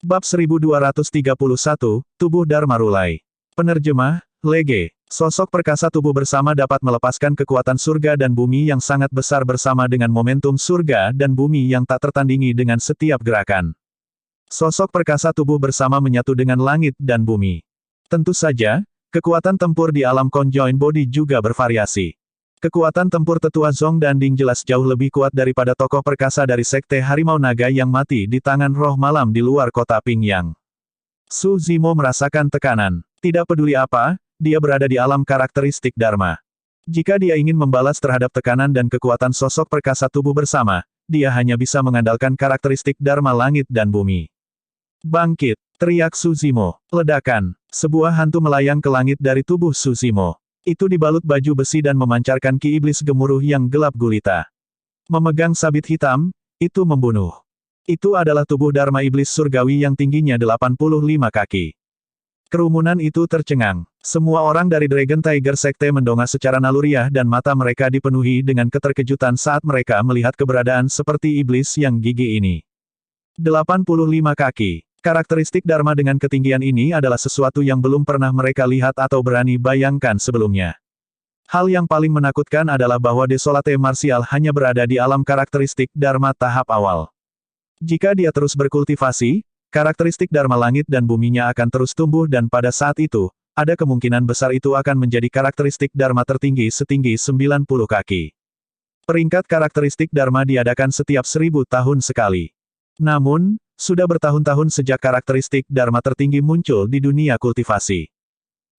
Bab 1231, Tubuh Dharma Rulai. Penerjemah, Lege. Sosok perkasa tubuh bersama dapat melepaskan kekuatan surga dan bumi yang sangat besar bersama dengan momentum surga dan bumi yang tak tertandingi dengan setiap gerakan. Sosok perkasa tubuh bersama menyatu dengan langit dan bumi. Tentu saja, kekuatan tempur di alam conjoined body juga bervariasi. Kekuatan tempur tetua Zong Danding jelas jauh lebih kuat daripada tokoh perkasa dari Sekte Harimau Naga yang mati di tangan roh malam di luar kota Pingyang. Su Zimo merasakan tekanan. Tidak peduli apa, dia berada di alam karakteristik Dharma. Jika dia ingin membalas terhadap tekanan dan kekuatan sosok perkasa tubuh bersama, dia hanya bisa mengandalkan karakteristik Dharma langit dan bumi. Bangkit, teriak Su Zimo. Ledakan, sebuah hantu melayang ke langit dari tubuh Su Zimo. Itu dibalut baju besi dan memancarkan ki iblis gemuruh yang gelap gulita. Memegang sabit hitam, itu membunuh. Itu adalah tubuh Dharma iblis surgawi yang tingginya 85 kaki. Kerumunan itu tercengang. Semua orang dari Dragon Tiger Sekte mendongak secara naluriah dan mata mereka dipenuhi dengan keterkejutan saat mereka melihat keberadaan seperti iblis yang gigih ini. 85 kaki. Karakteristik Dharma dengan ketinggian ini adalah sesuatu yang belum pernah mereka lihat atau berani bayangkan sebelumnya. Hal yang paling menakutkan adalah bahwa Desolate Martial hanya berada di alam karakteristik Dharma tahap awal. Jika dia terus berkultivasi, karakteristik Dharma langit dan buminya akan terus tumbuh dan pada saat itu, ada kemungkinan besar itu akan menjadi karakteristik Dharma tertinggi setinggi 90 kaki. Peringkat karakteristik Dharma diadakan setiap 1000 tahun sekali. Namun, sudah bertahun-tahun sejak karakteristik Dharma tertinggi muncul di dunia kultivasi.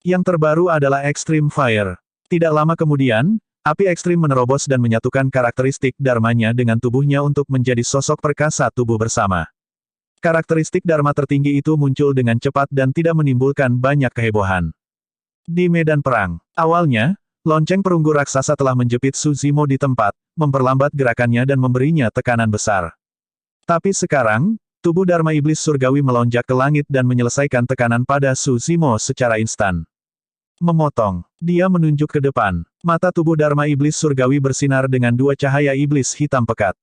Yang terbaru adalah Extreme Fire. Tidak lama kemudian, api ekstrim menerobos dan menyatukan karakteristik Dharmanya dengan tubuhnya untuk menjadi sosok perkasa tubuh bersama. Karakteristik Dharma tertinggi itu muncul dengan cepat dan tidak menimbulkan banyak kehebohan. Di medan perang, awalnya, lonceng perunggu raksasa telah menjepit Su Zimo di tempat, memperlambat gerakannya dan memberinya tekanan besar. Tapi sekarang, tubuh Dharma iblis surgawi melonjak ke langit dan menyelesaikan tekanan pada Su Zimo secara instan. Memotong, dia menunjuk ke depan. Mata tubuh Dharma iblis surgawi bersinar dengan dua cahaya iblis hitam pekat.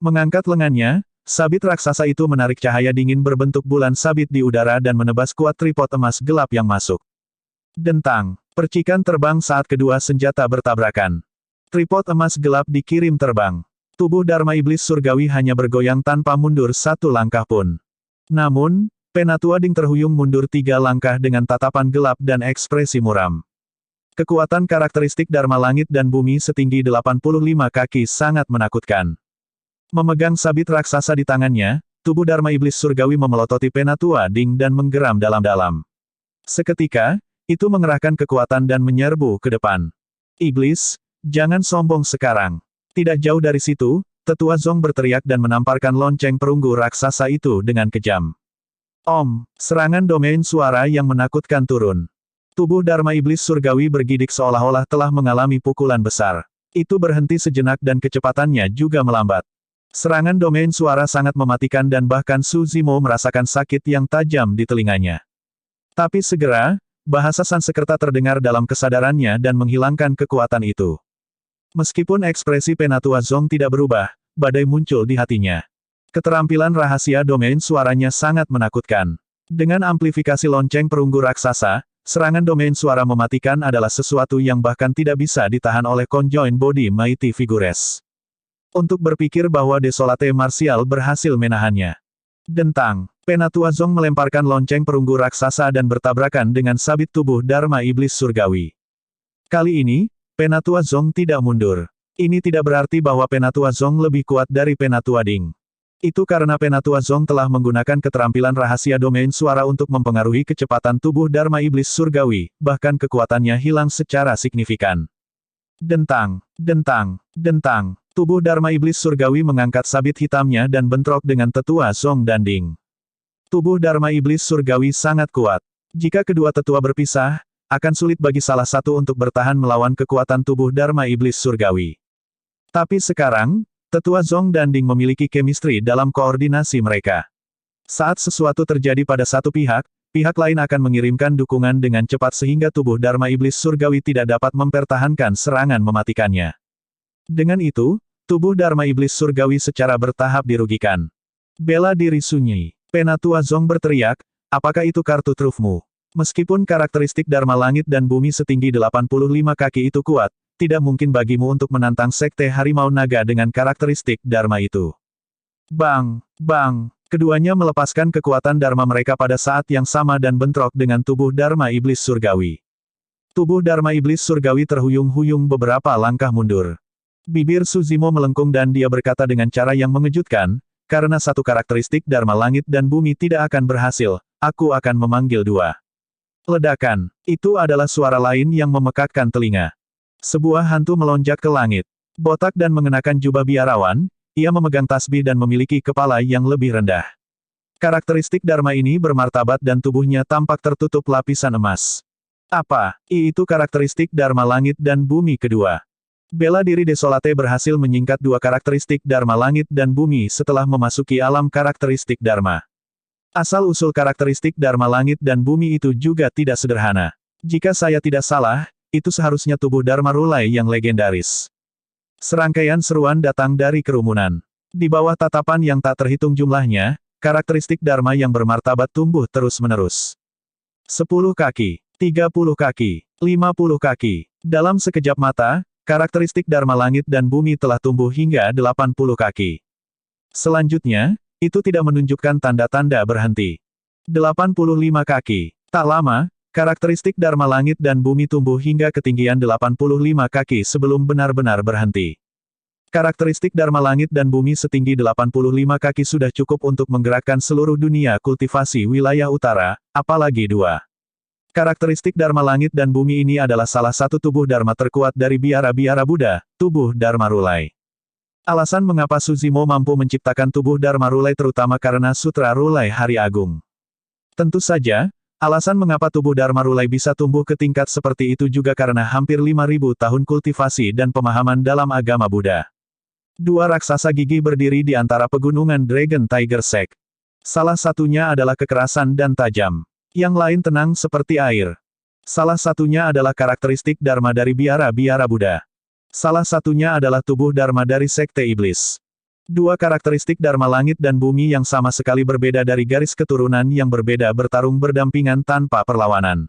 Mengangkat lengannya, sabit raksasa itu menarik cahaya dingin berbentuk bulan sabit di udara dan menebas kuat tripod emas gelap yang masuk. Dentang, percikan terbang saat kedua senjata bertabrakan. Tripod emas gelap dikirim terbang. Tubuh Dharma iblis surgawi hanya bergoyang tanpa mundur satu langkah pun. Namun, Penatua Ding terhuyung mundur 3 langkah dengan tatapan gelap dan ekspresi muram. Kekuatan karakteristik Dharma langit dan bumi setinggi 85 kaki sangat menakutkan. Memegang sabit raksasa di tangannya, tubuh Dharma iblis surgawi memelototi Penatua Ding dan menggeram dalam-dalam. Seketika, itu mengerahkan kekuatan dan menyerbu ke depan. Iblis, jangan sombong sekarang. Tidak jauh dari situ, Tetua Zong berteriak dan menamparkan lonceng perunggu raksasa itu dengan kejam. Om, serangan domain suara yang menakutkan turun. Tubuh Dharma iblis surgawi bergidik seolah-olah telah mengalami pukulan besar. Itu berhenti sejenak dan kecepatannya juga melambat. Serangan domain suara sangat mematikan dan bahkan Su Zimo merasakan sakit yang tajam di telinganya. Tapi segera, bahasa Sanskerta terdengar dalam kesadarannya dan menghilangkan kekuatan itu. Meskipun ekspresi Penatua Zong tidak berubah, badai muncul di hatinya. Keterampilan rahasia domain suaranya sangat menakutkan. Dengan amplifikasi lonceng perunggu raksasa, serangan domain suara mematikan adalah sesuatu yang bahkan tidak bisa ditahan oleh conjoined body Mighty Figures. Untuk berpikir bahwa Desolate Martial berhasil menahannya. Dentang, Penatua Zong melemparkan lonceng perunggu raksasa dan bertabrakan dengan sabit tubuh Dharma iblis surgawi. Kali ini, Penatua Zong tidak mundur. Ini tidak berarti bahwa Penatua Zong lebih kuat dari Penatua Ding. Itu karena Penatua Zong telah menggunakan keterampilan rahasia domain suara untuk mempengaruhi kecepatan tubuh Dharma iblis surgawi, bahkan kekuatannya hilang secara signifikan. Dentang, dentang, dentang. Tubuh Dharma iblis surgawi mengangkat sabit hitamnya dan bentrok dengan Tetua Zong Danding. Tubuh Dharma iblis surgawi sangat kuat. Jika kedua tetua berpisah, akan sulit bagi salah satu untuk bertahan melawan kekuatan tubuh Dharma iblis surgawi. Tapi sekarang, Tetua Zong Danding memiliki chemistry dalam koordinasi mereka. Saat sesuatu terjadi pada satu pihak, pihak lain akan mengirimkan dukungan dengan cepat sehingga tubuh Dharma iblis surgawi tidak dapat mempertahankan serangan mematikannya. Dengan itu, tubuh Dharma iblis surgawi secara bertahap dirugikan. Bela diri sunyi. Penatua Zong berteriak, apakah itu kartu trufmu? Meskipun karakteristik Dharma Langit dan Bumi setinggi 85 kaki itu kuat, tidak mungkin bagimu untuk menantang Sekte Harimau Naga dengan karakteristik Dharma itu. Bang! Bang! Keduanya melepaskan kekuatan Dharma mereka pada saat yang sama dan bentrok dengan tubuh Dharma Iblis Surgawi. Tubuh Dharma Iblis Surgawi terhuyung-huyung beberapa langkah mundur. Bibir Suzimo melengkung dan dia berkata dengan cara yang mengejutkan, karena satu karakteristik Dharma Langit dan Bumi tidak akan berhasil, aku akan memanggil dua. Ledakan. Itu adalah suara lain yang memekakkan telinga. Sebuah hantu melonjak ke langit. Botak dan mengenakan jubah biarawan, ia memegang tasbih dan memiliki kepala yang lebih rendah. Karakteristik Dharma ini bermartabat dan tubuhnya tampak tertutup lapisan emas. Apa? Itu karakteristik Dharma Langit dan Bumi kedua. Bela diri Desolate berhasil menyingkat dua karakteristik Dharma Langit dan Bumi setelah memasuki alam karakteristik Dharma. Asal-usul karakteristik Dharma Langit dan Bumi itu juga tidak sederhana. Jika saya tidak salah, itu seharusnya tubuh Dharma Rulai yang legendaris. Serangkaian seruan datang dari kerumunan. Di bawah tatapan yang tak terhitung jumlahnya, karakteristik Dharma yang bermartabat tumbuh terus-menerus. 10 kaki, 30 kaki, 50 kaki. Dalam sekejap mata, karakteristik Dharma Langit dan Bumi telah tumbuh hingga 80 kaki. Selanjutnya, itu tidak menunjukkan tanda-tanda berhenti. 85 kaki. Tak lama, karakteristik Dharma Langit dan Bumi tumbuh hingga ketinggian 85 kaki sebelum benar-benar berhenti. Karakteristik Dharma Langit dan Bumi setinggi 85 kaki sudah cukup untuk menggerakkan seluruh dunia kultivasi wilayah utara, apalagi dua. Karakteristik Dharma Langit dan Bumi ini adalah salah satu tubuh Dharma terkuat dari biara-biara Buddha, tubuh Dharma Rulai. Alasan mengapa Suzimo mampu menciptakan tubuh Dharma Rulai terutama karena Sutra Rulai Hari Agung. Tentu saja, alasan mengapa tubuh Dharma Rulai bisa tumbuh ke tingkat seperti itu juga karena hampir 5.000 tahun kultivasi dan pemahaman dalam agama Buddha. Dua raksasa gigih berdiri di antara pegunungan Dragon Tiger Sect. Salah satunya adalah kekerasan dan tajam. Yang lain tenang seperti air. Salah satunya adalah karakteristik Dharma dari biara-biara Buddha. Salah satunya adalah tubuh Dharma dari Sekte Iblis. Dua karakteristik Dharma Langit dan Bumi yang sama sekali berbeda dari garis keturunan yang berbeda bertarung berdampingan tanpa perlawanan.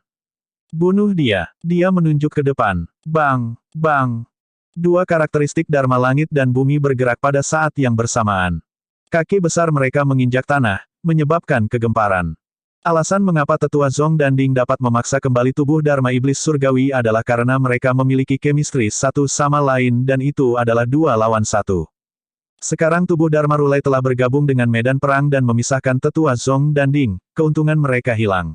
Bunuh dia. Dia menunjuk ke depan. Bang! Bang! Dua karakteristik Dharma Langit dan Bumi bergerak pada saat yang bersamaan. Kaki besar mereka menginjak tanah, menyebabkan kegemparan. Alasan mengapa Tetua Zong dan Ding dapat memaksa kembali tubuh Dharma Iblis Surgawi adalah karena mereka memiliki chemistry satu sama lain dan itu adalah 2 lawan 1. Sekarang tubuh Dharma Rulai telah bergabung dengan medan perang dan memisahkan Tetua Zong dan Ding, keuntungan mereka hilang.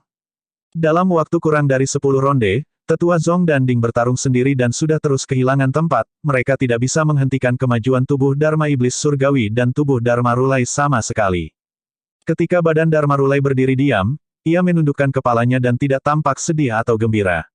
Dalam waktu kurang dari 10 ronde, Tetua Zong dan Ding bertarung sendiri dan sudah terus kehilangan tempat, mereka tidak bisa menghentikan kemajuan tubuh Dharma Iblis Surgawi dan tubuh Dharma Rulai sama sekali. Ketika badan Dharma Rulai berdiri diam, ia menundukkan kepalanya dan tidak tampak sedih atau gembira.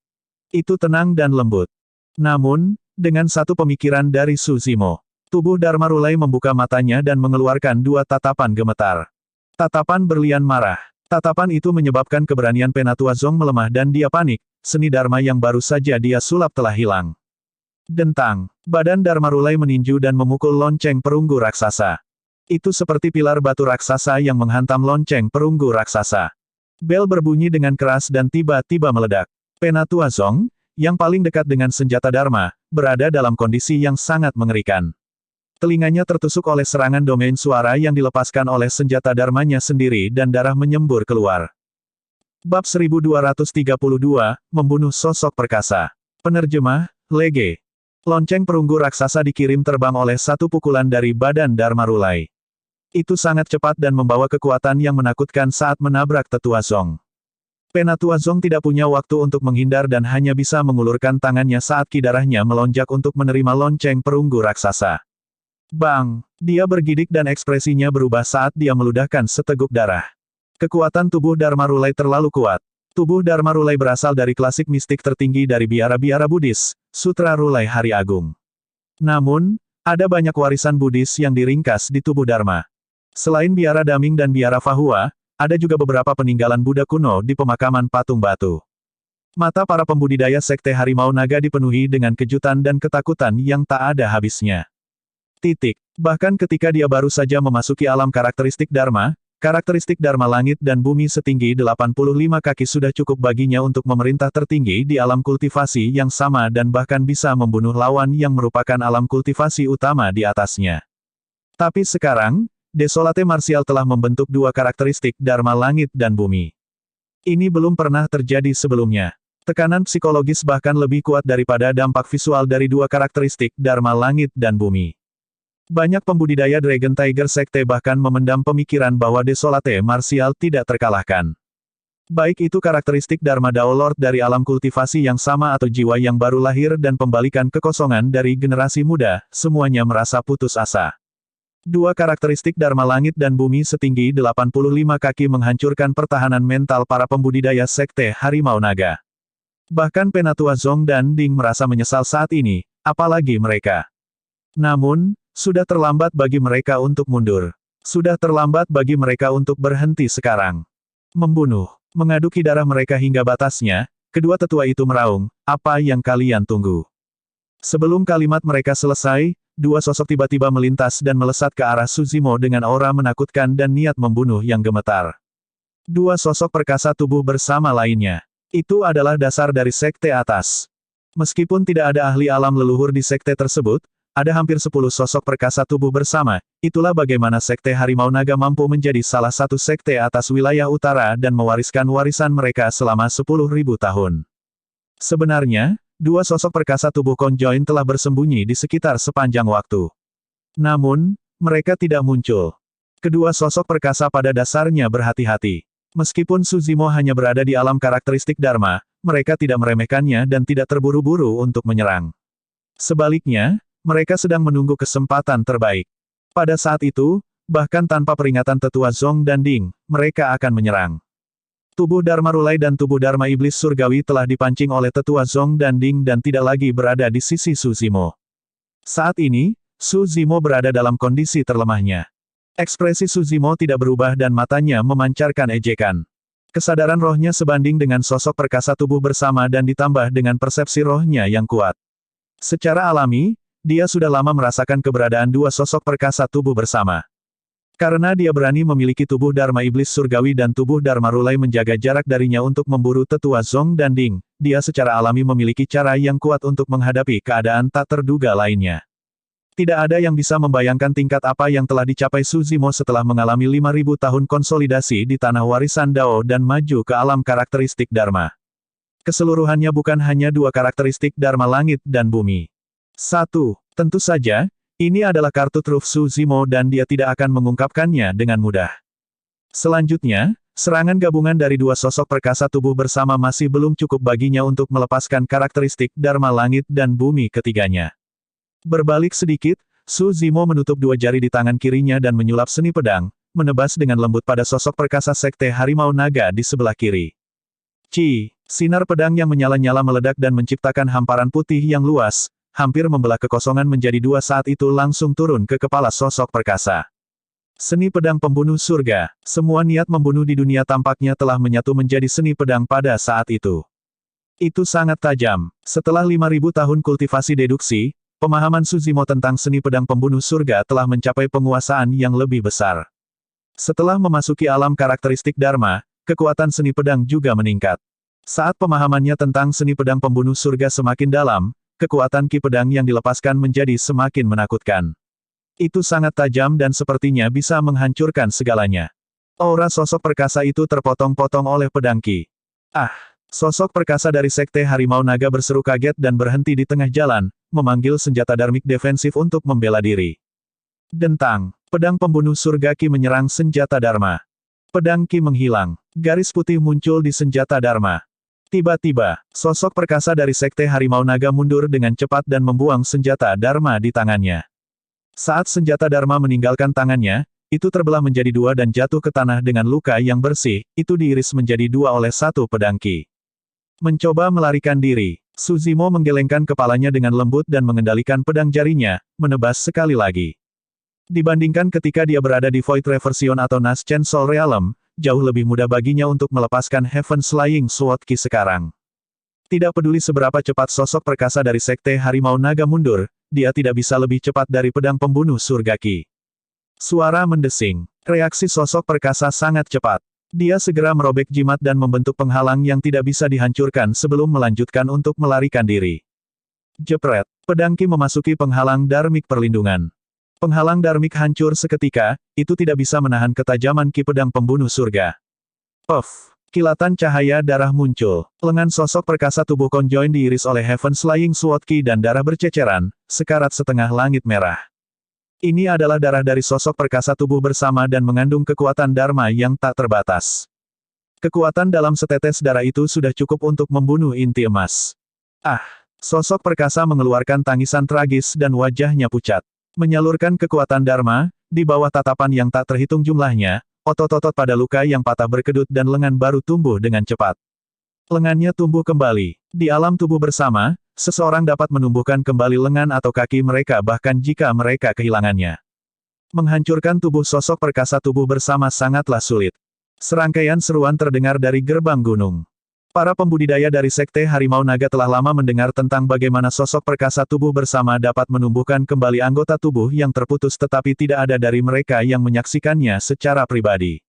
Itu tenang dan lembut. Namun, dengan satu pemikiran dari Suzimo, tubuh Dharma Rulai membuka matanya dan mengeluarkan 2 tatapan gemetar. Tatapan berlian marah. Tatapan itu menyebabkan keberanian Penatua Zong melemah dan dia panik, seni Dharma yang baru saja dia sulap telah hilang. Dentang. Badan Dharma Rulai meninju dan memukul lonceng perunggu raksasa. Itu seperti pilar batu raksasa yang menghantam lonceng perunggu raksasa. Bel berbunyi dengan keras dan tiba-tiba meledak. Penatua Zong, yang paling dekat dengan senjata Dharma, berada dalam kondisi yang sangat mengerikan. Telinganya tertusuk oleh serangan domain suara yang dilepaskan oleh senjata Dharmanya sendiri dan darah menyembur keluar. Bab 1232, Membunuh Sosok Perkasa. Penerjemah, Lege. Lonceng perunggu raksasa dikirim terbang oleh satu pukulan dari badan Dharma Rulai. Itu sangat cepat dan membawa kekuatan yang menakutkan saat menabrak Tetua Zong. Penatua Zong tidak punya waktu untuk menghindar dan hanya bisa mengulurkan tangannya saat kidarahnya melonjak untuk menerima lonceng perunggu raksasa. Bang! Dia bergidik dan ekspresinya berubah saat dia meludahkan seteguk darah. Kekuatan tubuh Dharma Rulai terlalu kuat. Tubuh Dharma Rulai berasal dari klasik mistik tertinggi dari biara-biara Buddhis, Sutra Rulai Hari Agung. Namun, ada banyak warisan Buddhis yang diringkas di tubuh Dharma. Selain biara Daming dan biara Fahua, ada juga beberapa peninggalan Buddha kuno di pemakaman patung batu. Mata para pembudidaya Sekte Harimau Naga dipenuhi dengan kejutan dan ketakutan yang tak ada habisnya. Bahkan ketika dia baru saja memasuki alam karakteristik Dharma, Karakteristik Dharma Langit dan Bumi setinggi 85 kaki sudah cukup baginya untuk memerintah tertinggi di alam kultivasi yang sama dan bahkan bisa membunuh lawan yang merupakan alam kultivasi utama di atasnya. Tapi sekarang, Desolate Martial telah membentuk dua karakteristik Dharma Langit dan Bumi. Ini belum pernah terjadi sebelumnya. Tekanan psikologis bahkan lebih kuat daripada dampak visual dari dua karakteristik Dharma Langit dan Bumi. Banyak pembudidaya Dragon Tiger Sekte bahkan memendam pemikiran bahwa Desolate Martial tidak terkalahkan. Baik itu karakteristik Dharma Dao Lord dari alam kultivasi yang sama atau jiwa yang baru lahir dan pembalikan kekosongan dari generasi muda, semuanya merasa putus asa. Dua karakteristik Dharma Langit dan Bumi setinggi 85 kaki menghancurkan pertahanan mental para pembudidaya Sekte Harimau Naga. Bahkan Penatua Zong dan Ding merasa menyesal saat ini, apalagi mereka. Namun, sudah terlambat bagi mereka untuk mundur. Sudah terlambat bagi mereka untuk berhenti sekarang. Membunuh, mengaduki darah mereka hingga batasnya, kedua tetua itu meraung, apa yang kalian tunggu? Sebelum kalimat mereka selesai, dua sosok tiba-tiba melintas dan melesat ke arah Suzimo dengan aura menakutkan dan niat membunuh yang gemetar. Dua sosok perkasa tubuh bersama lainnya. Itu adalah dasar dari sekte atas. Meskipun tidak ada ahli alam leluhur di sekte tersebut, ada hampir 10 sosok perkasa tubuh bersama, itulah bagaimana Sekte Harimau Naga mampu menjadi salah satu sekte atas wilayah utara dan mewariskan warisan mereka selama 10.000 tahun. Sebenarnya, dua sosok perkasa tubuh konjoin telah bersembunyi di sekitar sepanjang waktu. Namun, mereka tidak muncul. Kedua sosok perkasa pada dasarnya berhati-hati. Meskipun Suzimo hanya berada di alam karakteristik Dharma, mereka tidak meremehkannya dan tidak terburu-buru untuk menyerang. Sebaliknya, mereka sedang menunggu kesempatan terbaik. Pada saat itu, bahkan tanpa peringatan tetua Zong dan Ding, mereka akan menyerang. Tubuh Dharma Rulai dan tubuh Dharma Iblis Surgawi telah dipancing oleh tetua Zong dan Ding dan tidak lagi berada di sisi Suzimo. Saat ini, Suzimo berada dalam kondisi terlemahnya. Ekspresi Suzimo tidak berubah dan matanya memancarkan ejekan. Kesadaran rohnya sebanding dengan sosok perkasa tubuh bersama dan ditambah dengan persepsi rohnya yang kuat. Secara alami, dia sudah lama merasakan keberadaan dua sosok perkasa tubuh bersama. Karena dia berani memiliki tubuh Dharma Iblis Surgawi dan tubuh Dharma Rulai menjaga jarak darinya untuk memburu tetua Zong dan Ding, dia secara alami memiliki cara yang kuat untuk menghadapi keadaan tak terduga lainnya. Tidak ada yang bisa membayangkan tingkat apa yang telah dicapai Suzimo setelah mengalami 5.000 tahun konsolidasi di tanah warisan Dao dan maju ke alam karakteristik Dharma. Keseluruhannya bukan hanya dua karakteristik Dharma Langit dan Bumi. 1. Tentu saja, ini adalah kartu truf Suzimo dan dia tidak akan mengungkapkannya dengan mudah. Selanjutnya, serangan gabungan dari dua sosok perkasa tubuh bersama masih belum cukup baginya untuk melepaskan karakteristik Dharma Langit dan Bumi ketiganya. Berbalik sedikit, Suzimo menutup dua jari di tangan kirinya dan menyulap seni pedang, menebas dengan lembut pada sosok perkasa Sekte Harimau Naga di sebelah kiri. Sinar pedang yang menyala-nyala meledak dan menciptakan hamparan putih yang luas, hampir membelah kekosongan menjadi dua saat itu langsung turun ke kepala sosok perkasa. Seni pedang pembunuh surga, semua niat membunuh di dunia tampaknya telah menyatu menjadi seni pedang pada saat itu. Itu sangat tajam. Setelah 5.000 tahun kultivasi deduksi, pemahaman Suzimo tentang seni pedang pembunuh surga telah mencapai penguasaan yang lebih besar. Setelah memasuki alam karakteristik Dharma, kekuatan seni pedang juga meningkat. Saat pemahamannya tentang seni pedang pembunuh surga semakin dalam, kekuatan ki pedang yang dilepaskan menjadi semakin menakutkan. Itu sangat tajam dan sepertinya bisa menghancurkan segalanya. Aura sosok perkasa itu terpotong-potong oleh pedang ki. Sosok perkasa dari Sekte Harimau Naga berseru kaget dan berhenti di tengah jalan, memanggil senjata darmik defensif untuk membela diri. Dentang, pedang pembunuh surga ki menyerang senjata Dharma. Pedang ki menghilang, garis putih muncul di senjata Dharma. Tiba-tiba, sosok perkasa dari Sekte Harimau Naga mundur dengan cepat dan membuang senjata Dharma di tangannya. Saat senjata Dharma meninggalkan tangannya, itu terbelah menjadi dua dan jatuh ke tanah dengan luka yang bersih, itu diiris menjadi dua oleh satu pedang ki. Mencoba melarikan diri, Suzimo menggelengkan kepalanya dengan lembut dan mengendalikan pedang jarinya, menebas sekali lagi. Dibandingkan ketika dia berada di Void Reversion atau Naschen Soul Realm, jauh lebih mudah baginya untuk melepaskan Heaven Slaying Sword Ki sekarang. Tidak peduli seberapa cepat sosok perkasa dari Sekte Harimau Naga mundur, dia tidak bisa lebih cepat dari pedang pembunuh surga Ki. Suara mendesing. Reaksi sosok perkasa sangat cepat. Dia segera merobek jimat dan membentuk penghalang yang tidak bisa dihancurkan sebelum melanjutkan untuk melarikan diri. Jepret. Pedang Ki memasuki penghalang darmik perlindungan. Penghalang darmik hancur seketika, itu tidak bisa menahan ketajaman Ki pedang pembunuh surga. Puff. Kilatan cahaya darah muncul. Lengan sosok perkasa tubuh konjoin diiris oleh Heaven Slaying Sword Ki dan darah berceceran, sekarat setengah langit merah. Ini adalah darah dari sosok perkasa tubuh bersama dan mengandung kekuatan Dharma yang tak terbatas. Kekuatan dalam setetes darah itu sudah cukup untuk membunuh inti emas. Ah! Sosok perkasa mengeluarkan tangisan tragis dan wajahnya pucat. Menyalurkan kekuatan Dharma, di bawah tatapan yang tak terhitung jumlahnya, otot-otot pada luka yang patah berkedut dan lengan baru tumbuh dengan cepat. Lengannya tumbuh kembali. Di alam tubuh bersama, seseorang dapat menumbuhkan kembali lengan atau kaki mereka bahkan jika mereka kehilangannya. Menghancurkan tubuh sosok perkasa tubuh bersama sangatlah sulit. Serangkaian seruan terdengar dari gerbang gunung. Para pembudidaya dari Sekte Harimau Naga telah lama mendengar tentang bagaimana sosok perkasa tubuh bersama dapat menumbuhkan kembali anggota tubuh yang terputus tetapi tidak ada dari mereka yang menyaksikannya secara pribadi.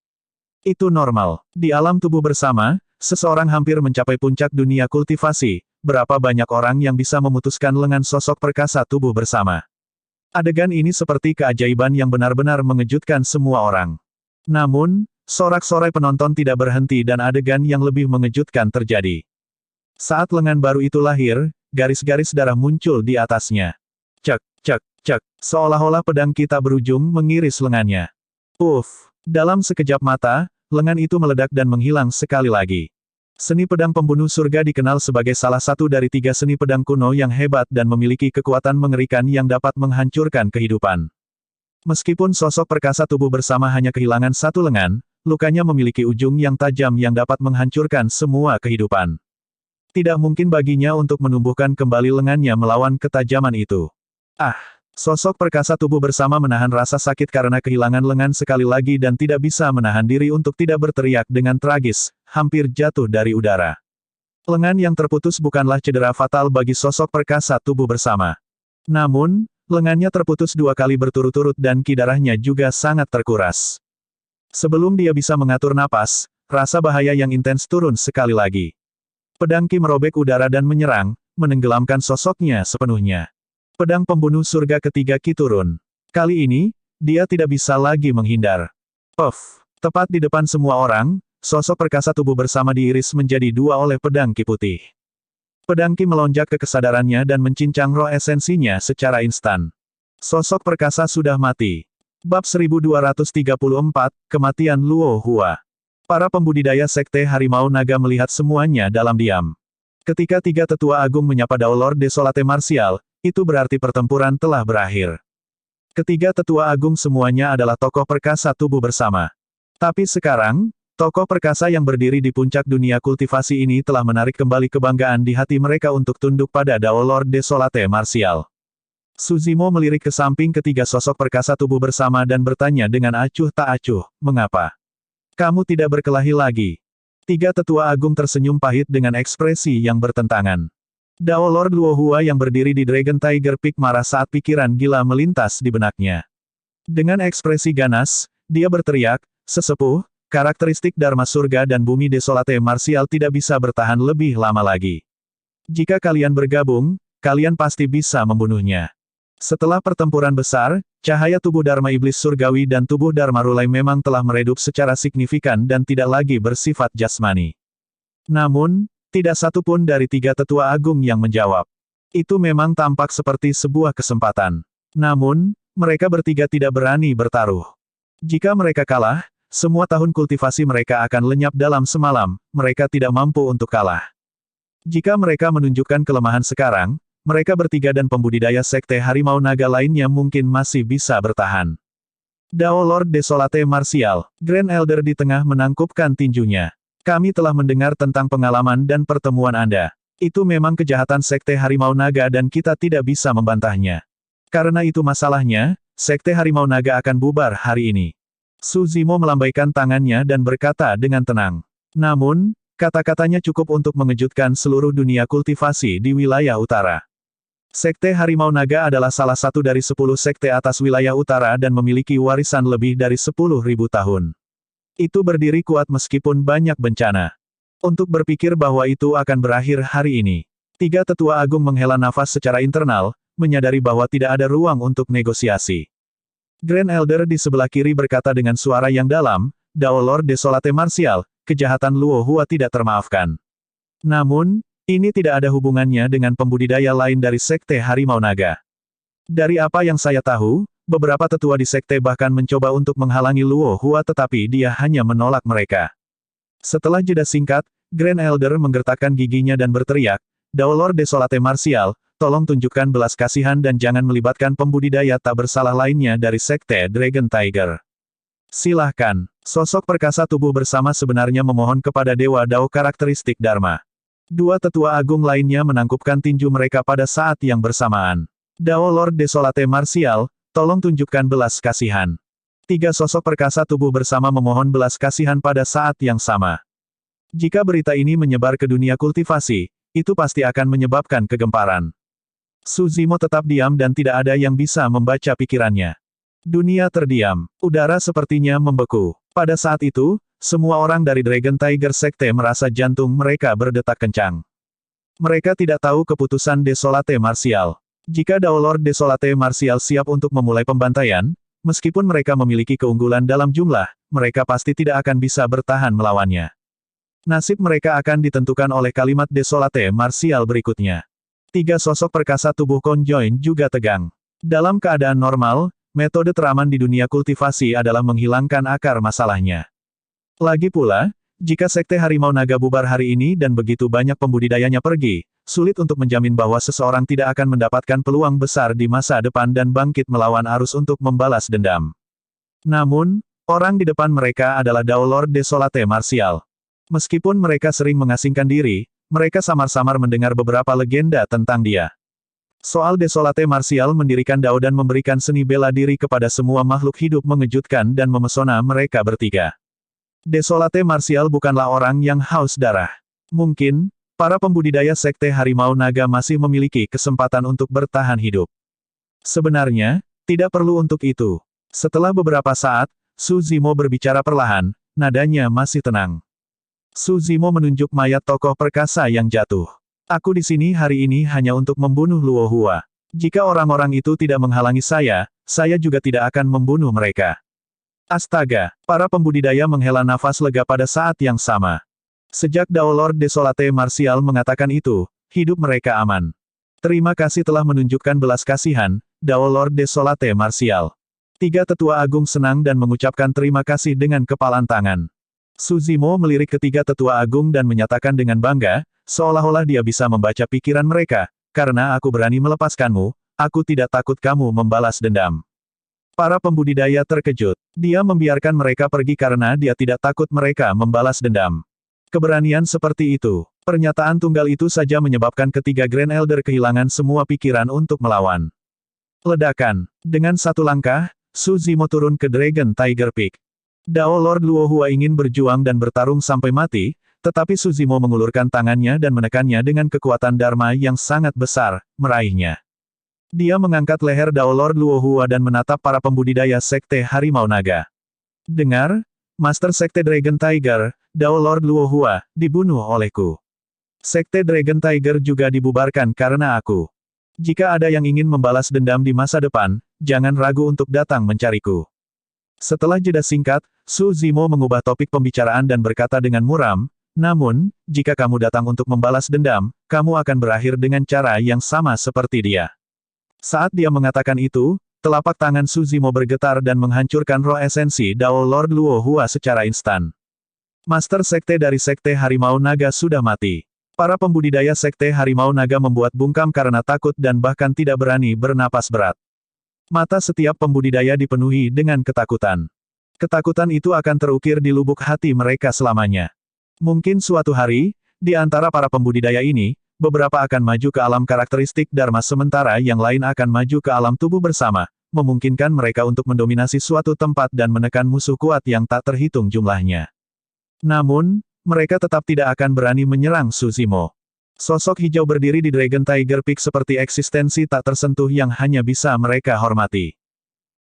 Itu normal. Di alam tubuh bersama, seseorang hampir mencapai puncak dunia kultivasi. Berapa banyak orang yang bisa memutuskan lengan sosok perkasa tubuh bersama? Adegan ini seperti keajaiban yang benar-benar mengejutkan semua orang. Namun, sorak-sorai penonton tidak berhenti dan adegan yang lebih mengejutkan terjadi. Saat lengan baru itu lahir, garis-garis darah muncul di atasnya. Cek, cek, cek, seolah-olah pedang kita berujung mengiris lengannya. Uff, dalam sekejap mata, lengan itu meledak dan menghilang sekali lagi. Seni pedang pembunuh surga dikenal sebagai salah satu dari 3 seni pedang kuno yang hebat dan memiliki kekuatan mengerikan yang dapat menghancurkan kehidupan. Meskipun sosok perkasa tubuh bersama hanya kehilangan satu lengan, lukanya memiliki ujung yang tajam yang dapat menghancurkan semua kehidupan. Tidak mungkin baginya untuk menumbuhkan kembali lengannya melawan ketajaman itu. Ah! Sosok perkasa tubuh bersama menahan rasa sakit karena kehilangan lengan sekali lagi dan tidak bisa menahan diri untuk tidak berteriak dengan tragis, hampir jatuh dari udara. Lengan yang terputus bukanlah cedera fatal bagi sosok perkasa tubuh bersama. Namun, lengannya terputus 2 kali berturut-turut dan ki darahnya juga sangat terkuras. Sebelum dia bisa mengatur napas, rasa bahaya yang intens turun sekali lagi. Pedang Ki merobek udara dan menyerang, menenggelamkan sosoknya sepenuhnya. Pedang pembunuh surga ketiga Ki turun. Kali ini, dia tidak bisa lagi menghindar. Puff! Tepat di depan semua orang, sosok perkasa tubuh bersama diiris menjadi 2 oleh pedang Ki putih. Pedang Ki melonjak ke kesadarannya dan mencincang roh esensinya secara instan. Sosok perkasa sudah mati. Bab 1234, Kematian Luo Hua. Para pembudidaya Sekte Harimau Naga melihat semuanya dalam diam. Ketika 3 tetua agung menyapa Daolord Desolate Martial, itu berarti pertempuran telah berakhir. Ketiga tetua agung semuanya adalah tokoh perkasa tubuh bersama. Tapi sekarang, tokoh perkasa yang berdiri di puncak dunia kultivasi ini telah menarik kembali kebanggaan di hati mereka untuk tunduk pada Daolord Desolate Martial. Suzimo melirik ke samping ketiga sosok perkasa tubuh bersama dan bertanya dengan acuh tak acuh, "Mengapa? Kamu tidak berkelahi lagi?" 3 tetua agung tersenyum pahit dengan ekspresi yang bertentangan. Daolord Luo Hua yang berdiri di Dragon Tiger Peak marah saat pikiran gila melintas di benaknya. Dengan ekspresi ganas, dia berteriak, "Sesepuh, karakteristik Dharma Surga dan Bumi Desolate Martial tidak bisa bertahan lebih lama lagi. Jika kalian bergabung, kalian pasti bisa membunuhnya." Setelah pertempuran besar, cahaya tubuh Dharma Iblis Surgawi dan tubuh Dharma Rulai memang telah meredup secara signifikan dan tidak lagi bersifat jasmani. Namun, tidak satu pun dari 3 tetua agung yang menjawab. Itu memang tampak seperti sebuah kesempatan. Namun, mereka bertiga tidak berani bertaruh. Jika mereka kalah, semua tahun kultivasi mereka akan lenyap dalam semalam, mereka tidak mampu untuk kalah. Jika mereka menunjukkan kelemahan sekarang, mereka bertiga dan pembudidaya Sekte Harimau Naga lainnya mungkin masih bisa bertahan. Daolord Desolate Martial, Grand Elder di tengah menangkupkan tinjunya. "Kami telah mendengar tentang pengalaman dan pertemuan Anda. Itu memang kejahatan Sekte Harimau Naga dan kita tidak bisa membantahnya. Karena itu masalahnya, Sekte Harimau Naga akan bubar hari ini." Suzimo melambaikan tangannya dan berkata dengan tenang. Namun, kata-katanya cukup untuk mengejutkan seluruh dunia kultivasi di wilayah utara. Sekte Harimau Naga adalah salah satu dari 10 sekte atas wilayah utara dan memiliki warisan lebih dari 10.000 tahun. Itu berdiri kuat meskipun banyak bencana. Untuk berpikir bahwa itu akan berakhir hari ini. Tiga tetua agung menghela nafas secara internal, menyadari bahwa tidak ada ruang untuk negosiasi. Grand Elder di sebelah kiri berkata dengan suara yang dalam, Dao Lord Desolate Martial, kejahatan Luo Hua tidak termaafkan. Namun, ini tidak ada hubungannya dengan pembudidaya lain dari Sekte Harimau Naga. Dari apa yang saya tahu, beberapa tetua di sekte bahkan mencoba untuk menghalangi Luo Hua tetapi dia hanya menolak mereka. Setelah jeda singkat, Grand Elder menggertakkan giginya dan berteriak, Dao Lord Desolate Martial, tolong tunjukkan belas kasihan dan jangan melibatkan pembudidaya tak bersalah lainnya dari Sekte Dragon Tiger. Silahkan, sosok perkasa tubuh bersama sebenarnya memohon kepada Dewa Dao karakteristik Dharma. Dua tetua agung lainnya menangkupkan tinju mereka pada saat yang bersamaan. Dao Lord Desolate Martial, tolong tunjukkan belas kasihan. Tiga sosok perkasa tubuh bersama memohon belas kasihan pada saat yang sama. Jika berita ini menyebar ke dunia kultivasi, itu pasti akan menyebabkan kegemparan. Su Zimo tetap diam dan tidak ada yang bisa membaca pikirannya. Dunia terdiam. Udara sepertinya membeku. Pada saat itu, semua orang dari Dragon Tiger Sekte merasa jantung mereka berdetak kencang. Mereka tidak tahu keputusan Desolate Martial. Jika Dao Lord Desolate Martial siap untuk memulai pembantaian, meskipun mereka memiliki keunggulan dalam jumlah, mereka pasti tidak akan bisa bertahan melawannya. Nasib mereka akan ditentukan oleh kalimat Desolate Martial berikutnya. Tiga sosok perkasa tubuh konjoin juga tegang. Dalam keadaan normal, metode teraman di dunia kultivasi adalah menghilangkan akar masalahnya. Lagi pula, jika Sekte Harimau Naga bubar hari ini dan begitu banyak pembudidayanya pergi, sulit untuk menjamin bahwa seseorang tidak akan mendapatkan peluang besar di masa depan dan bangkit melawan arus untuk membalas dendam. Namun, orang di depan mereka adalah Dao Lord Desolate Martial. Meskipun mereka sering mengasingkan diri, mereka samar-samar mendengar beberapa legenda tentang dia. Soal Desolate Martial mendirikan Dao dan memberikan seni bela diri kepada semua makhluk hidup mengejutkan dan memesona mereka bertiga. Desolate Martial bukanlah orang yang haus darah. Mungkin, para pembudidaya Sekte Harimau Naga masih memiliki kesempatan untuk bertahan hidup. Sebenarnya, tidak perlu untuk itu. Setelah beberapa saat, Su Zimo berbicara perlahan, nadanya masih tenang. Su Zimo menunjuk mayat tokoh perkasa yang jatuh. Aku di sini hari ini hanya untuk membunuh Luo Hua. Jika orang-orang itu tidak menghalangi saya juga tidak akan membunuh mereka. Astaga, para pembudidaya menghela nafas lega pada saat yang sama. Sejak Dao Lord Desolate Martial mengatakan itu, hidup mereka aman. Terima kasih telah menunjukkan belas kasihan, Dao Lord Desolate Martial. Tiga tetua agung senang dan mengucapkan terima kasih dengan kepalan tangan. Su Zimo melirik ketiga tetua agung dan menyatakan dengan bangga, seolah-olah dia bisa membaca pikiran mereka, karena aku berani melepaskanmu, aku tidak takut kamu membalas dendam. Para pembudidaya terkejut. Dia membiarkan mereka pergi karena dia tidak takut mereka membalas dendam. Keberanian seperti itu. Pernyataan tunggal itu saja menyebabkan ketiga Grand Elder kehilangan semua pikiran untuk melawan. Ledakan. Dengan satu langkah, Su Zimo turun ke Dragon Tiger Peak. Dao Lord Luo Hua ingin berjuang dan bertarung sampai mati, tetapi Su Zimo mengulurkan tangannya dan menekannya dengan kekuatan Dharma yang sangat besar, meraihnya. Dia mengangkat leher Dao Lord Luo Hua dan menatap para pembudidaya Sekte Harimau Naga. Dengar, Master Sekte Dragon Tiger, Dao Lord Luo Hua, dibunuh olehku. Sekte Dragon Tiger juga dibubarkan karena aku. Jika ada yang ingin membalas dendam di masa depan, jangan ragu untuk datang mencariku. Setelah jeda singkat, Su Zimo mengubah topik pembicaraan dan berkata dengan muram, namun, jika kamu datang untuk membalas dendam, kamu akan berakhir dengan cara yang sama seperti dia. Saat dia mengatakan itu, telapak tangan Su Zimo bergetar dan menghancurkan roh esensi Dao Lord Luo Hua secara instan. Master Sekte dari Sekte Harimau Naga sudah mati. Para pembudidaya Sekte Harimau Naga membuat bungkam karena takut dan bahkan tidak berani bernapas berat. Mata setiap pembudidaya dipenuhi dengan ketakutan. Ketakutan itu akan terukir di lubuk hati mereka selamanya. Mungkin suatu hari, di antara para pembudidaya ini, beberapa akan maju ke alam karakteristik Dharma sementara yang lain akan maju ke alam tubuh bersama, memungkinkan mereka untuk mendominasi suatu tempat dan menekan musuh kuat yang tak terhitung jumlahnya. Namun, mereka tetap tidak akan berani menyerang Su Zimo. Sosok hijau berdiri di Dragon Tiger Peak seperti eksistensi tak tersentuh yang hanya bisa mereka hormati.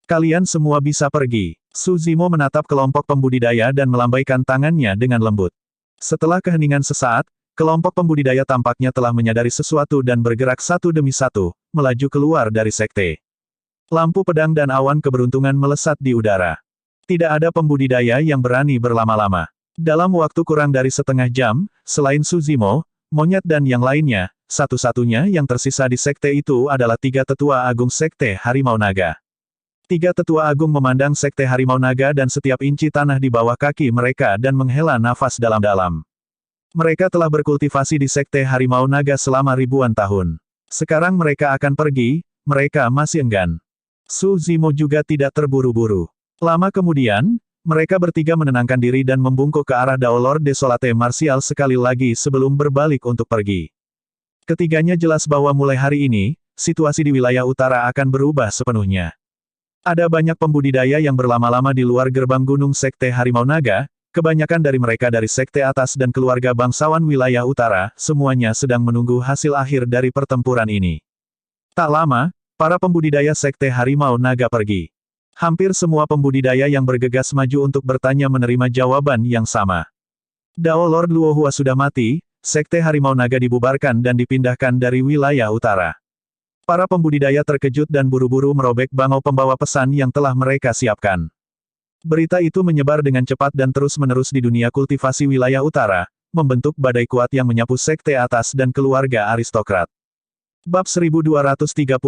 Kalian semua bisa pergi. Su Zimo menatap kelompok pembudidaya dan melambaikan tangannya dengan lembut. Setelah keheningan sesaat, kelompok pembudidaya tampaknya telah menyadari sesuatu dan bergerak satu demi satu, melaju keluar dari sekte. Lampu pedang dan awan keberuntungan melesat di udara. Tidak ada pembudidaya yang berani berlama-lama. Dalam waktu kurang dari setengah jam, selain Su Zimo, monyet dan yang lainnya, satu-satunya yang tersisa di sekte itu adalah 3 tetua agung sekte Harimau Naga. 3 tetua agung memandang sekte Harimau Naga dan setiap inci tanah di bawah kaki mereka dan menghela nafas dalam-dalam. Mereka telah berkultivasi di sekte Harimau Naga selama ribuan tahun. Sekarang mereka akan pergi, mereka masih enggan. Su Zimo juga tidak terburu-buru. Lama kemudian, mereka bertiga menenangkan diri dan membungkuk ke arah Dao Lord Desolate Martial sekali lagi sebelum berbalik untuk pergi. Ketiganya jelas bahwa mulai hari ini, situasi di wilayah utara akan berubah sepenuhnya. Ada banyak pembudidaya yang berlama-lama di luar gerbang gunung sekte Harimau Naga, kebanyakan dari mereka dari sekte atas dan keluarga bangsawan wilayah utara, semuanya sedang menunggu hasil akhir dari pertempuran ini. Tak lama, para pembudidaya sekte Harimau Naga pergi. Hampir semua pembudidaya yang bergegas maju untuk bertanya menerima jawaban yang sama. Dao Lord Luohua sudah mati, sekte Harimau Naga dibubarkan dan dipindahkan dari wilayah utara. Para pembudidaya terkejut dan buru-buru merobek bangau pembawa pesan yang telah mereka siapkan. Berita itu menyebar dengan cepat dan terus-menerus di dunia kultivasi wilayah utara, membentuk badai kuat yang menyapu sekte atas dan keluarga aristokrat. Bab 1236,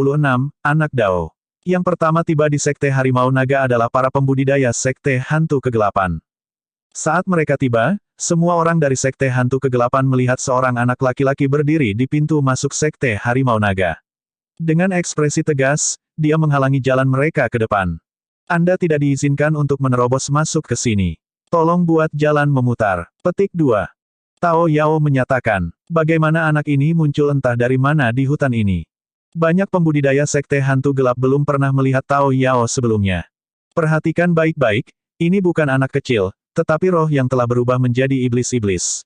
Anak Dao. Yang pertama tiba di sekte Harimau Naga adalah para pembudidaya sekte Hantu Kegelapan. Saat mereka tiba, semua orang dari sekte Hantu Kegelapan melihat seorang anak laki-laki berdiri di pintu masuk sekte Harimau Naga. Dengan ekspresi tegas, dia menghalangi jalan mereka ke depan. Anda tidak diizinkan untuk menerobos masuk ke sini. Tolong buat jalan memutar. Petik 2. Tao Yao menyatakan, bagaimana anak ini muncul entah dari mana di hutan ini. Banyak pembudidaya sekte hantu gelap belum pernah melihat Tao Yao sebelumnya. Perhatikan baik-baik, ini bukan anak kecil, tetapi roh yang telah berubah menjadi iblis-iblis.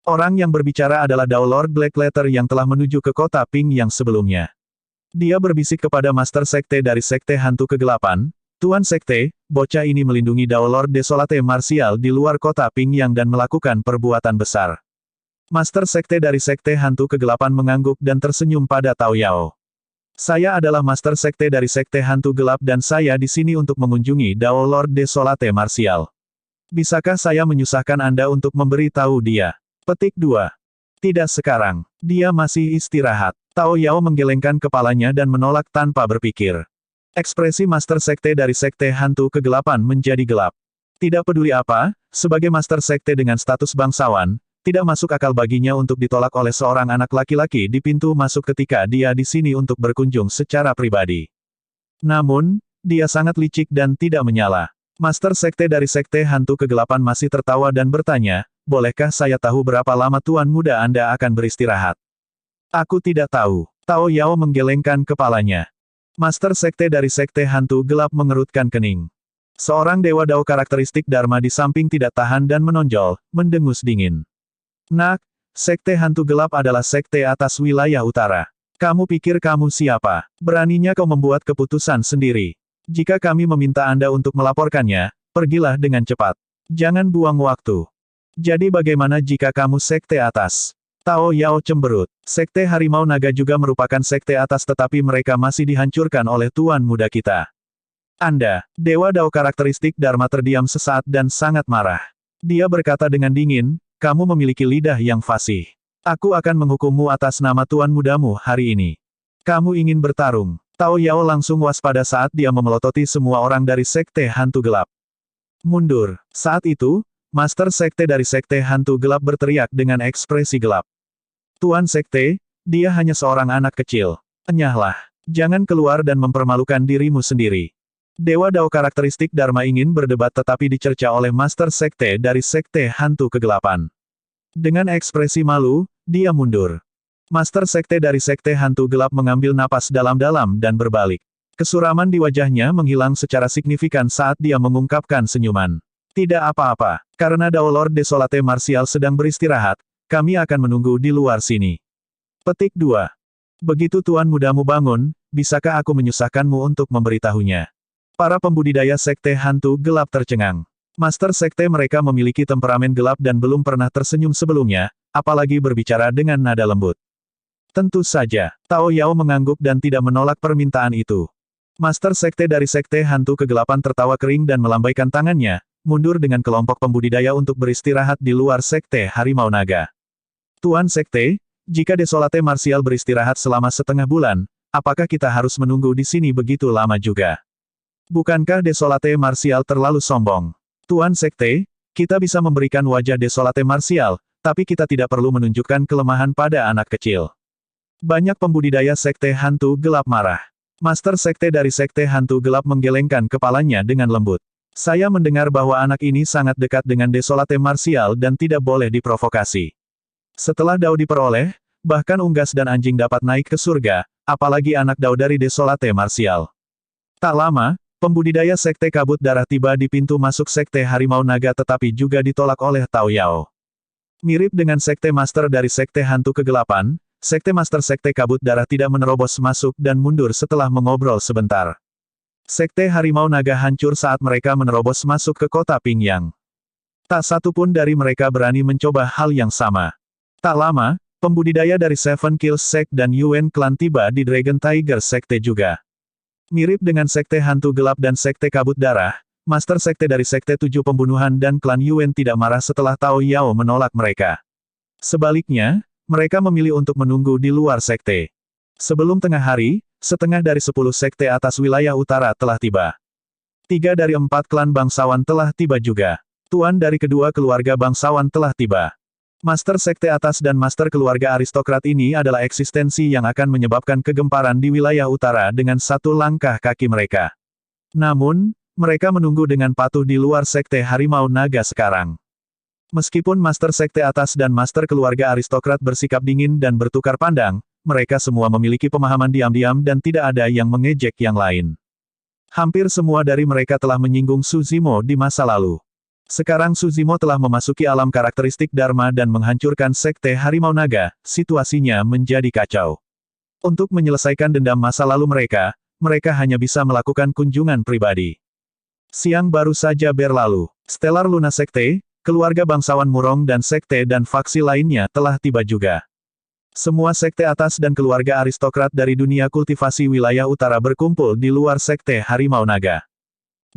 Orang yang berbicara adalah Dao Lord Blackletter yang telah menuju ke kota Ping yang sebelumnya. Dia berbisik kepada Master Sekte dari Sekte Hantu Kegelapan, Tuan Sekte, bocah ini melindungi Dao Lord Desolate Martial di luar kota Pingyang dan melakukan perbuatan besar. Master Sekte dari Sekte Hantu Kegelapan mengangguk dan tersenyum pada Tao Yao. Saya adalah Master Sekte dari Sekte Hantu Gelap dan saya di sini untuk mengunjungi Dao Lord Desolate Martial. Bisakah saya menyusahkan Anda untuk memberi tahu dia? Petik 2. Tidak sekarang. Dia masih istirahat. Tao Yao menggelengkan kepalanya dan menolak tanpa berpikir. Ekspresi Master Sekte dari Sekte Hantu Kegelapan menjadi gelap. Tidak peduli apa, sebagai Master Sekte dengan status bangsawan, tidak masuk akal baginya untuk ditolak oleh seorang anak laki-laki di pintu masuk ketika dia di sini untuk berkunjung secara pribadi. Namun, dia sangat licik dan tidak menyala. Master Sekte dari Sekte Hantu Kegelapan masih tertawa dan bertanya, bolehkah saya tahu berapa lama Tuan Muda Anda akan beristirahat? Aku tidak tahu. Tao Yao menggelengkan kepalanya. Master Sekte dari Sekte Hantu Gelap mengerutkan kening. Seorang dewa Dao karakteristik Dharma di samping tidak tahan dan menonjol, mendengus dingin. Nak, Sekte Hantu Gelap adalah sekte atas wilayah utara. Kamu pikir kamu siapa? Beraninya kau membuat keputusan sendiri. Jika kami meminta Anda untuk melaporkannya, pergilah dengan cepat. Jangan buang waktu. Jadi bagaimana jika kamu sekte atas? Tao Yao cemberut. Sekte Harimau Naga juga merupakan sekte atas tetapi mereka masih dihancurkan oleh Tuan Muda kita. Anda, Dewa Dao karakteristik Dharma terdiam sesaat dan sangat marah. Dia berkata dengan dingin, kamu memiliki lidah yang fasih. Aku akan menghukummu atas nama Tuan Mudamu hari ini. Kamu ingin bertarung. Tao Yao langsung waspada saat dia memelototi semua orang dari Sekte Hantu Gelap. Mundur. Saat itu, Master Sekte dari Sekte Hantu Gelap berteriak dengan ekspresi gelap. Tuan Sekte, dia hanya seorang anak kecil. Enyahlah. Jangan keluar dan mempermalukan dirimu sendiri. Dewa Dao karakteristik Dharma ingin berdebat tetapi dicerca oleh Master Sekte dari Sekte Hantu Kegelapan. Dengan ekspresi malu, dia mundur. Master Sekte dari Sekte Hantu Gelap mengambil napas dalam-dalam dan berbalik. Kesuraman di wajahnya menghilang secara signifikan saat dia mengungkapkan senyuman. Tidak apa-apa, karena Dao Lord Desolate Martial sedang beristirahat, kami akan menunggu di luar sini. Petik 2. Begitu tuan mudamu bangun, bisakah aku menyusahkanmu untuk memberitahunya? Para pembudidaya sekte hantu gelap tercengang. Master sekte mereka memiliki temperamen gelap dan belum pernah tersenyum sebelumnya, apalagi berbicara dengan nada lembut. Tentu saja, Tao Yao mengangguk dan tidak menolak permintaan itu. Master sekte dari sekte hantu kegelapan tertawa kering dan melambaikan tangannya, mundur dengan kelompok pembudidaya untuk beristirahat di luar sekte harimau naga. Tuan sekte, jika Desolate Martial beristirahat selama setengah bulan, apakah kita harus menunggu di sini begitu lama juga? Bukankah Desolate Martial terlalu sombong? Tuan sekte, kita bisa memberikan wajah Desolate Martial, tapi kita tidak perlu menunjukkan kelemahan pada anak kecil. Banyak pembudidaya sekte hantu gelap marah. Master sekte dari sekte hantu gelap menggelengkan kepalanya dengan lembut. Saya mendengar bahwa anak ini sangat dekat dengan Desolate Martial dan tidak boleh diprovokasi. Setelah Dao diperoleh, bahkan unggas dan anjing dapat naik ke surga, apalagi anak Dao dari Desolate Martial. Tak lama, pembudidaya sekte kabut darah tiba di pintu masuk sekte harimau naga tetapi juga ditolak oleh Tao Yao. Mirip dengan sekte master dari sekte hantu kegelapan, sekte master sekte kabut darah tidak menerobos masuk dan mundur setelah mengobrol sebentar. Sekte harimau naga hancur saat mereka menerobos masuk ke kota Pingyang. Tak satu pun dari mereka berani mencoba hal yang sama. Tak lama, pembudidaya dari Seven Kills Sect dan Yuan Clan tiba di Dragon Tiger Sekte juga. Mirip dengan sekte hantu gelap dan sekte kabut darah, master sekte dari sekte 7 pembunuhan dan klan Yuan tidak marah setelah Tao Yao menolak mereka. Sebaliknya, mereka memilih untuk menunggu di luar sekte. Sebelum tengah hari, setengah dari 10 sekte atas wilayah utara telah tiba. 3 dari 4 klan bangsawan telah tiba juga. Tuan dari kedua keluarga bangsawan telah tiba. Master sekte atas dan master keluarga aristokrat ini adalah eksistensi yang akan menyebabkan kegemparan di wilayah utara dengan satu langkah kaki mereka. Namun, mereka menunggu dengan patuh di luar sekte harimau naga sekarang. Meskipun master sekte atas dan master keluarga aristokrat bersikap dingin dan bertukar pandang, mereka semua memiliki pemahaman diam-diam dan tidak ada yang mengejek yang lain. Hampir semua dari mereka telah menyinggung Suzimo di masa lalu. Sekarang Suzimo telah memasuki alam karakteristik Dharma dan menghancurkan sekte harimau naga, situasinya menjadi kacau. Untuk menyelesaikan dendam masa lalu mereka, mereka hanya bisa melakukan kunjungan pribadi. Siang baru saja berlalu, Stellar Luna Sekte, keluarga bangsawan Murong dan sekte dan faksi lainnya telah tiba juga. Semua sekte atas dan keluarga aristokrat dari dunia kultivasi wilayah utara berkumpul di luar sekte harimau naga.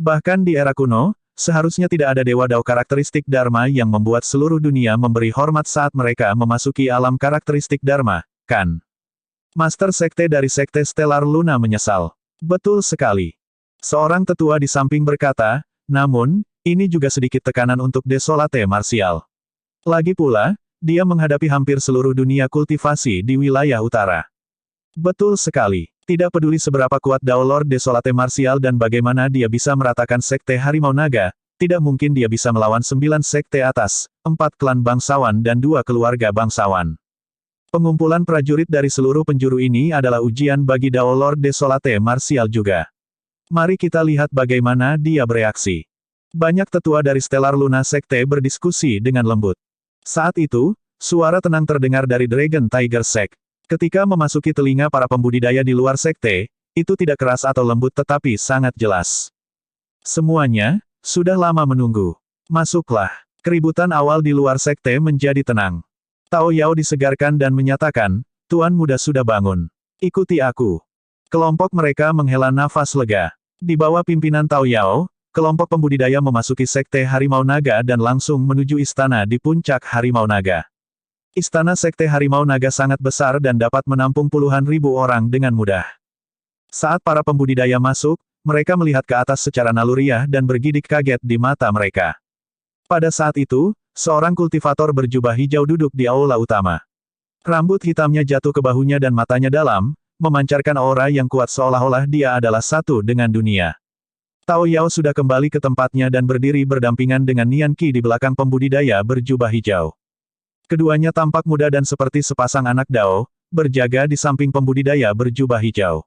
Bahkan di era kuno, seharusnya tidak ada dewa Dao karakteristik Dharma yang membuat seluruh dunia memberi hormat saat mereka memasuki alam karakteristik Dharma, kan? Master sekte dari sekte Stellar Luna menyesal. Betul sekali. Seorang tetua di samping berkata, namun, ini juga sedikit tekanan untuk Desolate Martial. Lagi pula, dia menghadapi hampir seluruh dunia kultivasi di wilayah utara. Betul sekali. Tidak peduli seberapa kuat Dao Lord Desolate Martial dan bagaimana dia bisa meratakan sekte harimau naga, tidak mungkin dia bisa melawan 9 sekte atas, 4 klan bangsawan dan 2 keluarga bangsawan. Pengumpulan prajurit dari seluruh penjuru ini adalah ujian bagi Dao Lord Desolate Martial juga. Mari kita lihat bagaimana dia bereaksi. Banyak tetua dari Stellar Luna Sekte berdiskusi dengan lembut. Saat itu, suara tenang terdengar dari Dragon Tiger Sect. Ketika memasuki telinga para pembudidaya di luar sekte, itu tidak keras atau lembut tetapi sangat jelas. Semuanya, sudah lama menunggu. Masuklah. Keributan awal di luar sekte menjadi tenang. Tao Yao disegarkan dan menyatakan, Tuan muda sudah bangun. Ikuti aku. Kelompok mereka menghela nafas lega. Di bawah pimpinan Tao Yao, kelompok pembudidaya memasuki sekte harimau naga dan langsung menuju istana di puncak harimau naga. Istana sekte harimau naga sangat besar dan dapat menampung puluhan ribu orang dengan mudah. Saat para pembudidaya masuk, mereka melihat ke atas secara naluriah dan bergidik kaget di mata mereka. Pada saat itu, seorang kultivator berjubah hijau duduk di aula utama. Rambut hitamnya jatuh ke bahunya dan matanya dalam, memancarkan aura yang kuat seolah-olah dia adalah satu dengan dunia. Tao Yao sudah kembali ke tempatnya dan berdiri berdampingan dengan Nian Qi di belakang pembudidaya berjubah hijau. Keduanya tampak muda dan seperti sepasang anak Dao, berjaga di samping pembudidaya berjubah hijau.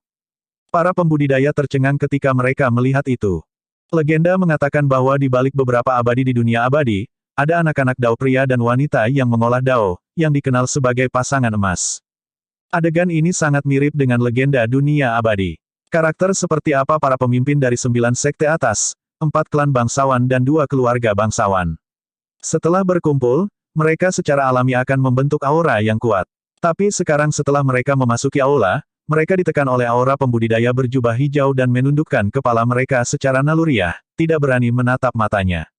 Para pembudidaya tercengang ketika mereka melihat itu. Legenda mengatakan bahwa di balik beberapa abadi di dunia abadi, ada anak-anak Dao pria dan wanita yang mengolah Dao, yang dikenal sebagai pasangan emas. Adegan ini sangat mirip dengan legenda dunia abadi. Karakter seperti apa para pemimpin dari 9 sekte atas, 4 klan bangsawan dan 2 keluarga bangsawan. Setelah berkumpul, mereka secara alami akan membentuk aura yang kuat. Tapi sekarang setelah mereka memasuki aula, mereka ditekan oleh aura pembudidaya berjubah hijau dan menundukkan kepala mereka secara naluriah, tidak berani menatap matanya.